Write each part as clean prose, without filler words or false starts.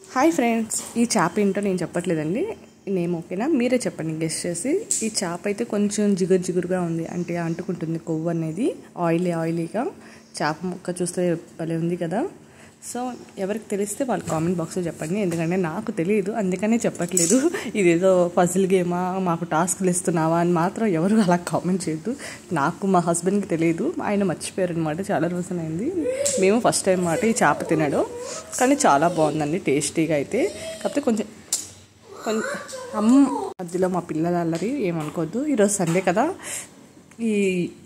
Hi friends, ఈ చేప ఏంటో నేను చెప్పట్లేదండి. నేమ్ ఓకేనా, మీరే చెప్పండి గెస్ట్ చేసి. ఈ చేప అయితే కొంచెం జిగురుగా ఉంది, అంటే అంటుకుంటుంది కొవ్వు అనేది. ఆయిలీగా చేప ముక్క చూస్తే భలే ఉంది కదా. సో ఎవరికి తెలిస్తే వాళ్ళు కామెంట్ బాక్స్లో చెప్పండి, ఎందుకంటే నాకు తెలియదు, అందుకనే చెప్పట్లేదు. ఇదేదో పజిల్ గేమా, మాకు టాస్క్లు ఇస్తున్నావా అని మాత్రం ఎవరు అలా కామెంట్ చేయొద్దు. నాకు మా హస్బెండ్కి తెలియదు, ఆయన మర్చిపోయారు అనమాట. చాలా రోజులైంది, మేము ఫస్ట్ టైం మాట ఈ చేప తినడం. కానీ చాలా బాగుందండి, టేస్టీగా అయితే. కాకపోతే కొంచెం మధ్యలో మా పిల్లల అల్లరి ఏమనుకోవద్దు. ఈరోజు సండే కదా, ఈ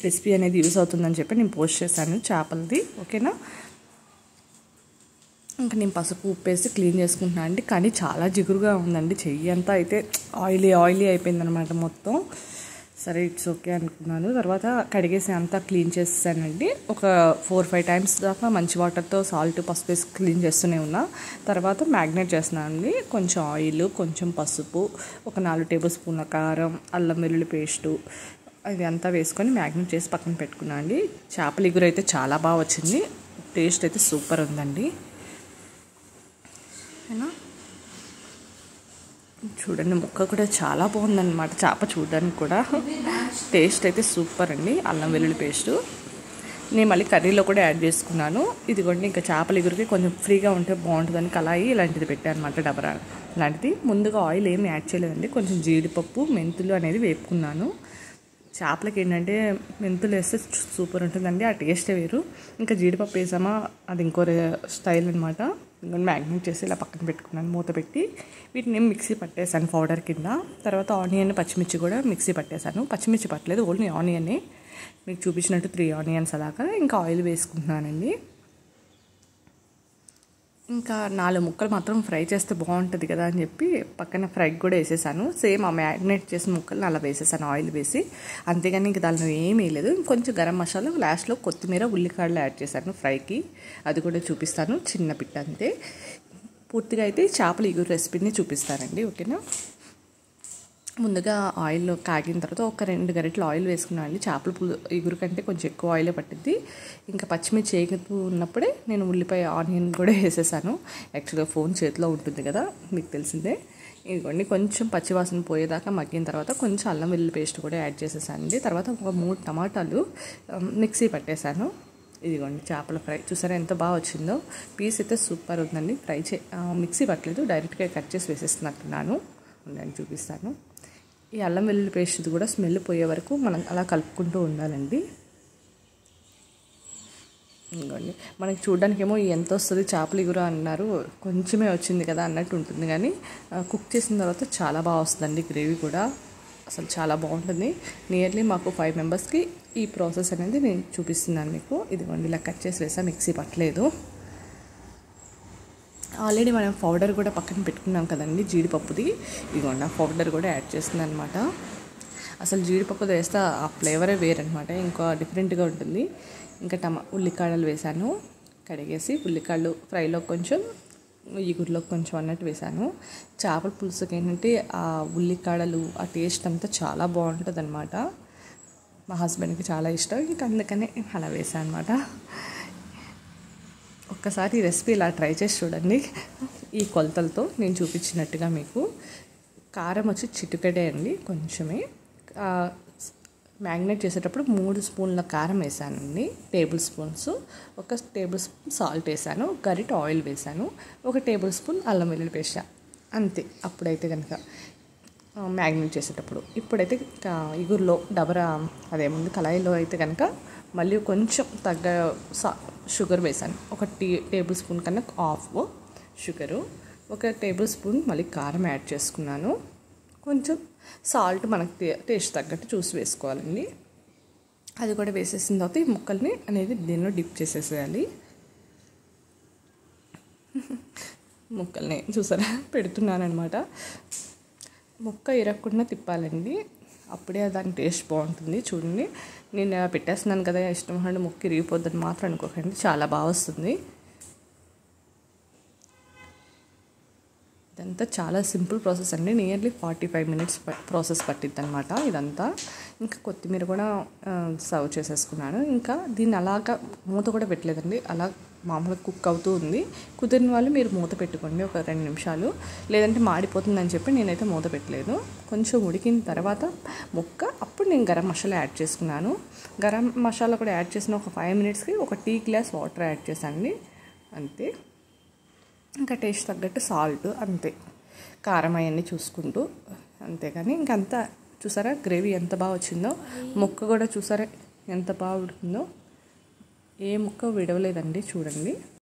రెసిపీ అనేది యూస్ అవుతుందని చెప్పి నేను పోస్ట్ చేశాను చేపలది, ఓకేనా. ఇంకా నేను పసుపు ఉప్పేసి క్లీన్ చేసుకుంటున్నాను అండి. కానీ చాలా జిగురుగా ఉందండి, చెయ్యి అంతా అయితే ఆయిలీ అయిపోయిందనమాట మొత్తం. సరే ఇట్స్ ఓకే అనుకున్నాను. తర్వాత కడిగేసి అంతా క్లీన్ చేసేసానండి. ఒక 4-5 టైమ్స్ దాకా మంచి వాటర్తో సాల్ట్ పసుపు వేసి క్లీన్ చేస్తూనే ఉన్నా. తర్వాత మ్యాగ్నేట్ చేస్తున్నాను అండి. కొంచెం ఆయిల్, కొంచెం పసుపు, ఒక 4 టేబుల్ స్పూన్ల కారం, అల్లం వెల్లుల్లి పేస్టు, ఇది అంతా వేసుకొని మ్యాగ్నేట్ చేసి పక్కన పెట్టుకున్నాను అండి. చేపల ఇగురు అయితే చాలా బాగా వచ్చింది, టేస్ట్ అయితే సూపర్ ఉందండి. చూడండి, ముక్క కూడా చాలా బాగుందన్నమాట. చేప చూడడానికి కూడా టేస్ట్ అయితే సూపర్ అండి. అల్లం వెల్లుల్లి పేస్టు నేను మళ్ళీ కర్రీలో కూడా యాడ్ చేసుకున్నాను. ఇదిగోండి, ఇంకా చేపల ఎగురికి కొంచెం ఫ్రీగా ఉంటే బాగుంటుందని కళాయి ఇలాంటిది పెట్టాను అనమాట, డబరా లాంటిది. ముందుగా ఆయిల్ ఏమి యాడ్ చేయలేదండి, కొంచెం జీడిపప్పు మెంతులు అనేది వేపుకున్నాను. చేపలకి ఏంటంటే మెంతులు వేస్తే సూపర్ ఉంటుందండి, ఆ టేస్టే వేరు. ఇంకా జీడిపప్పు వేసామా, అది ఇంకో స్టైల్ అనమాట. మ్యాగ్నేట్ చేసి ఇలా పక్కన పెట్టుకున్నాను మూత పెట్టి. వీటిని మిక్సీ పట్టేసాను పౌడర్ కింద. తర్వాత ఆనియన్, పచ్చిమిర్చి కూడా మిక్సీ పట్టేశాను. పచ్చిమిర్చి పట్టలేదు, ఓన్లీ ఆనియనే, మీకు చూపించినట్టు 3 ఆనియన్స్ అలాగా. ఇంకా ఆయిల్ వేసుకుంటున్నానండి. ఇంకా 4 ముక్కలు మాత్రం ఫ్రై చేస్తే బాగుంటుంది కదా అని చెప్పి పక్కన ఫ్రైకి కూడా వేసేసాను. సేమ్ ఆ మ్యాగ్నేట్ చేసిన ముక్కలు అలా వేసేసాను ఆయిల్ వేసి. అంతేగాని ఇంక దానిలో ఏమీ వేయలేదు. కొంచెం గరం మసాలా, లాస్ట్లో కొత్తిమీర, ఉల్లికాడలు యాడ్ చేశాను ఫ్రైకి, అది కూడా చూపిస్తాను. చిన్న పిట్ట అంతే. పూర్తిగా అయితే చేపల ఇగురు రెసిపీని చూపిస్తానండి, ఓకేనా. ముందుగా ఆయిల్ కాగిన తర్వాత ఒక 2 గరిటెలు ఆయిల్ వేసుకున్నాను అండి. చేపల ఇగురు కంటే కొంచెం ఎక్కువ ఆయిలే పట్టిద్ది. ఇంకా పచ్చిమిర్చి వేగుతూ ఉన్నప్పుడే నేను ఉల్లిపాయ, ఆనియన్ కూడా వేసేసాను. యాక్చువల్గా ఫోన్ చేతిలో ఉంటుంది కదా, మీకు తెలిసిందే. ఇదిగోండి, కొంచెం పచ్చివాసన పోయేదాకా మగ్గిన తర్వాత కొంచెం అల్లం వెల్లుల్లి పేస్ట్ కూడా యాడ్ చేసేసాను అండి. తర్వాత ఒక 3 టమాటాలు మిక్సీ పట్టేశాను. ఇదిగోండి, చేపల ఫ్రై చూసారా ఎంత బాగా వచ్చిందో. పీస్ అయితే సూపర్ ఉందండి. మిక్సీ పట్టలేదు, డైరెక్ట్గా కట్ చేసి వేసేస్తున్నట్టున్నాను. ఉండండి చూపిస్తాను. ఈ అల్లం వెల్లుల్లి పేస్ట్ కూడా స్మెల్ పోయే వరకు మనం అలా కలుపుకుంటూ ఉండాలండి. ఇంకోండి, మనకి చూడడానికి ఏమో ఎంత వస్తుంది చేపల ఇగురు అన్నారు, కొంచెమే వచ్చింది కదా అన్నట్టు ఉంటుంది. కానీ కుక్ చేసిన తర్వాత చాలా బాగా వస్తుందండి. గ్రేవీ కూడా అసలు చాలా బాగుంటుంది. నియర్లీ మాకు 5 మెంబర్స్కి ఈ ప్రాసెస్ అనేది నేను చూపిస్తున్నాను మీకు. ఇదిగోండి, ఇలా కట్ చేసి వేసా, మిక్సీ పట్టలేదు. ఆల్రెడీ మనం పౌడర్ కూడా పక్కన పెట్టుకున్నాం కదండి జీడిపప్పుది. ఇదిగోండి, ఆ పౌడర్ కూడా యాడ్ చేస్తుంది అనమాట. అసలు జీడిపప్పు వేస్తే ఆ ఫ్లేవరే వేరనమాట, ఇంకా డిఫరెంట్గా ఉంటుంది. ఇంకా ఉల్లికాడలు వేసాను, కడిగేసి ఉల్లికాడలు ఫ్రైలో కొంచెం, ఇగురులో కొంచెం అన్నట్టు వేసాను. చేపల పులుసుకి ఏంటంటే ఆ ఉల్లికాడలు, ఆ టేస్ట్ అంతా చాలా బాగుంటుంది అనమాట. మా హస్బెండ్కి చాలా ఇష్టం, ఇంకా అందుకనే అలా వేసాను అనమాట. ఒక్కసారి ఈ రెసిపీ ఇలా ట్రై చేసి చూడండి, ఈ కొలతలతో నేను చూపించినట్టుగా. మీకు కారం వచ్చి చిటికెడే అండి, కొంచెమే. మ్యాగ్నేట్ చేసేటప్పుడు 3 స్పూన్ల కారం వేసానండి, table spoons. 1 table spoon salt వేసాను, గరిట ఆయిల్ వేసాను, 1 టేబుల్ స్పూన్ అల్లం వెల్లుల్లి పేస్ట్, అంతే. అప్పుడైతే కనుక మ్యాగ్నేట్ చేసేటప్పుడు. ఇప్పుడైతే ఇగురులో డబరా అదేముంది కళాయిలో అయితే కనుక మళ్ళీ కొంచెం షుగర్ వేసాను. 1 టేబుల్ స్పూన్ కన్నా హాఫ్ షుగరు, 1 టేబుల్ స్పూన్ మళ్ళీ కారం యాడ్ చేసుకున్నాను. కొంచెం సాల్ట్ మనకి టేస్ట్ తగ్గట్టు చూసి వేసుకోవాలండి. అది కూడా వేసేసిన తర్వాత ఈ ముక్కల్ని అనేది దీనిలో డిప్ చేసేసేయాలి. ముక్కల్ని చూసారా పెడుతున్నాను అనమాట. ముక్క ఇరగకుండా తిప్పాలండి, అప్పుడే దాని టేస్ట్ బాగుంటుంది. చూడండి, నేను పెట్టేస్తున్నాను కదా, ఇష్టం అంటే ముక్క ఇరిగిపోద్దని మాత్రం అనుకోకండి, చాలా బాగా వస్తుంది. ఇదంతా చాలా సింపుల్ ప్రాసెస్ అండి, నియర్లీ 45 మినిట్స్ ప్రాసెస్ పట్టిద్ది అనమాట ఇదంతా. ఇంకా కొత్తిమీర కూడా సర్వ్ చేసేసుకున్నాను. ఇంకా దీన్ని అలాగా మూత కూడా పెట్టలేదండి, అలా మామూలుగా కుక్ అవుతూ ఉంది. కుదిరిన వాళ్ళు మీరు మూత పెట్టుకోండి ఒక 2 నిమిషాలు, లేదంటే మాడిపోతుందని చెప్పి నేనైతే మూత పెట్టలేదు. కొంచెం ఉడికిన తర్వాత అప్పుడు నేను గరం మసాలా యాడ్ చేసుకున్నాను. గరం మసాలా కూడా యాడ్ చేసిన ఒక 5 మినిట్స్కి ఒక టీ గ్లాస్ వాటర్ యాడ్ చేశాను అంతే. ఇంకా టేస్ట్ తగ్గట్టు సాల్ట్ అంతే, కారం అవన్నీ చూసుకుంటూ అంతేగాని ఇంకంతా. చూసారా గ్రేవీ ఎంత బాగా వచ్చిందో, ముక్క కూడా చూసారా ఎంత బాగా ఉడికిందో, ఏ ముక్క విడవలేదండి చూడండి.